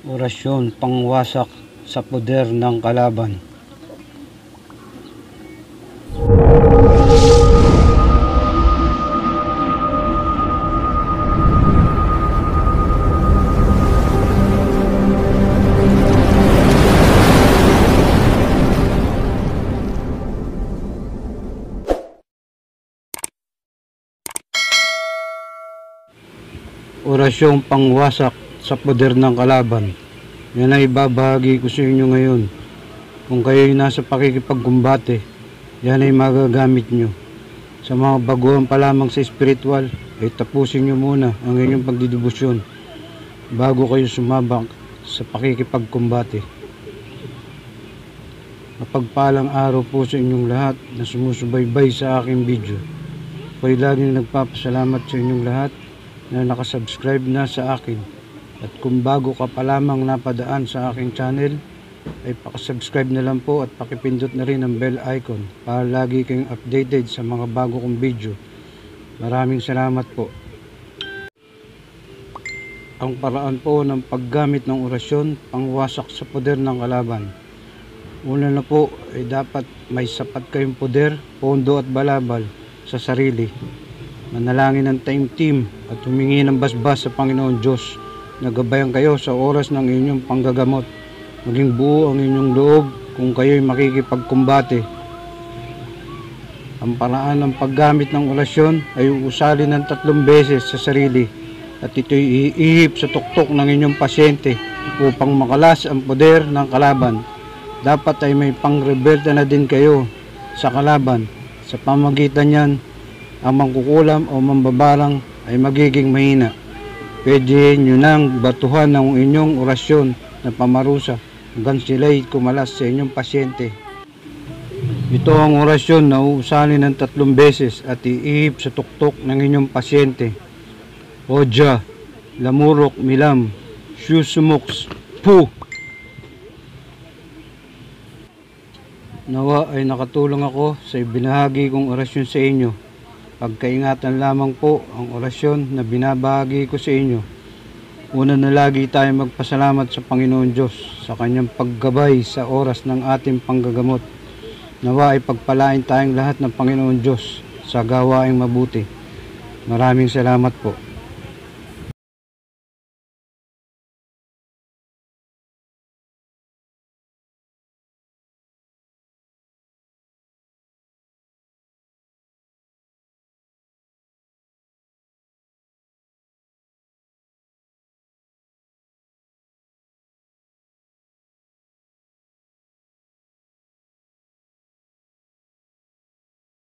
Orasyon pangwasak sa poder ng kalaban. Orasyong pangwasak sa poder ng kalaban. Yan ay babahagi ko sa inyo ngayon. Kung kayo'y nasa pakikipagkumbate, yan ay magagamit nyo. Sa mga baguhan pa lamang sa spiritual, ay tapusin nyo muna ang inyong pagdidibusyon bago kayo sumabak sa pakikipagkumbate. Mapagpalang araw po sa inyong lahat na sumusubaybay sa aking video. Ako'y laging nagpapasalamat sa inyong lahat na nakasubscribe na sa akin, at kung bago ka pa lamang napadaan sa aking channel ay pakasubscribe na lang po at pakipindot na rin ang bell icon para lagi kayong updated sa mga bago kong video. Maraming salamat po. Ang paraan po ng paggamit ng orasyon pangwasak sa poder ng kalaban. Una na po ay dapat may sapat kayong poder, pondo at balabal sa sarili. Manalangin ng taimtim at humingi ng basbas sa Panginoon Diyos na gabayan kayo sa oras ng inyong panggagamot. Maging buo ang inyong loob kung kayo'y makikipagkumbate. Ang paraan ng paggamit ng orasyon ay uusalin ng 3 beses sa sarili at ito'y iihip sa tuktok ng inyong pasyente upang makalas ang poder ng kalaban. Dapat ay may pangrebelta na din kayo sa kalaban. Sa pamagitan niyan, ang mangkukulam o mambabarang ay magiging mahina. Pwede nyo nang batuhan ng inyong orasyon na pamarusa hanggang sila'y kumalas sa inyong pasyente. Ito ang orasyon na uusalin ng 3 beses at iihip sa tuktok ng inyong pasyente. Oja, Lamurok, Milam, Shusumuks, Pu. Nawa ay nakatulong ako sa ibinahagi kong orasyon sa inyo. Pagkaingatan lamang po ang orasyon na binabahagi ko sa inyo. Una na lagi tayo magpasalamat sa Panginoon Diyos sa kanyang paggabay sa oras ng ating panggagamot. Nawa ay pagpalain tayong lahat ng Panginoon Diyos sa gawaing mabuti. Maraming salamat po.